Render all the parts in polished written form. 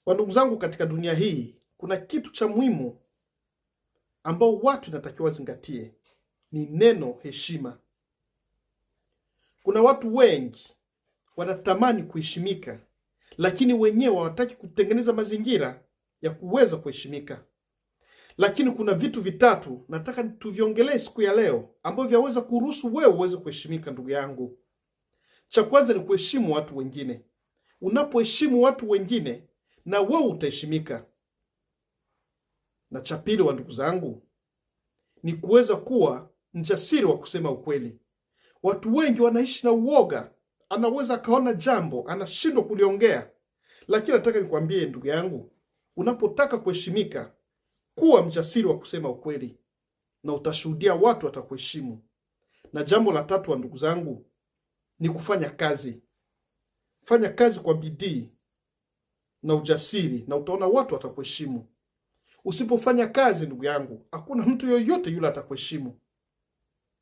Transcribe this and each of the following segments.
Kwa ndugu zangu, katika dunia hii kuna kitu cha muhimu ambao watu inatakiwa wazingatie, ni neno heshima. Kuna watu wengi wanatamani kuheshimika, lakini wenyewe hawataki kutengeneza mazingira ya kuweza kuheshimika. Lakini kuna vitu vitatu nataka tuviongelee siku ya leo ambavyo vyaweza kuruhusu wewe uweze kuheshimika, ndugu yangu. Cha kwanza ni kuheshimu watu wengine. Unapoheshimu watu wengine, na wewe utaheshimika. Na cha pili, wa ndugu zangu, ni kuweza kuwa mjasiri wa kusema ukweli. Watu wengi wanaishi na uoga, anaweza akaona jambo anashindwa kuliongea. Lakini nataka nikwambie ndugu yangu, unapotaka kuheshimika, kuwa mjasiri wa kusema ukweli, na utashuhudia watu watakuheshimu. Na jambo la tatu, wa ndugu zangu, ni kufanya kazi. Fanya kazi kwa bidii na ujasiri, na utaona watu watakuheshimu. Usipofanya kazi, ndugu yangu, hakuna mtu yoyote yule atakuheshimu.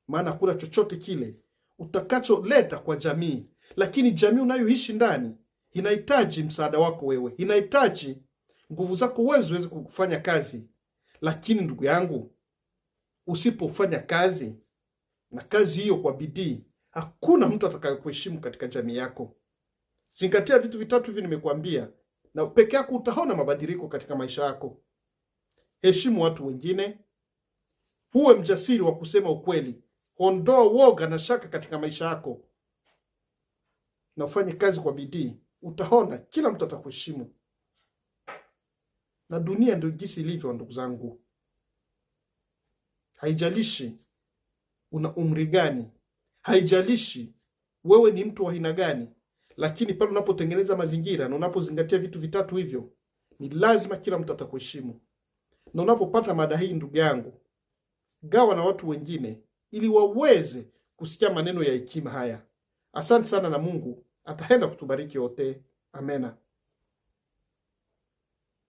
Maana hakuna chochote kile utakacholeta kwa jamii. Lakini jamii unayoishi ndani inahitaji msaada wako wewe, inahitaji nguvu zako wewe ziweze kufanya kazi. Lakini ndugu yangu, usipofanya kazi na kazi hiyo kwa bidii, hakuna mtu atakayekuheshimu katika jamii yako. Zingatia vitu vitatu hivi nimekuambia, na peke yako utaona mabadiliko katika maisha yako. Heshimu watu wengine, uwe mjasiri wa kusema ukweli, ondoa woga na shaka katika maisha yako, na ufanye kazi kwa bidii. Utaona kila mtu atakuheshimu. Na dunia ndio jinsi ilivyo, ndugu zangu. Haijalishi una umri gani, haijalishi wewe ni mtu wa aina gani, lakini pale unapotengeneza mazingira na unapozingatia vitu vitatu hivyo, ni lazima kila mtu atakuheshimu. Na unapopata mada hii, ndugu yangu, gawa na watu wengine ili waweze kusikia maneno ya hekima haya. Asante sana, na Mungu ataenda kutubariki wote. Amena.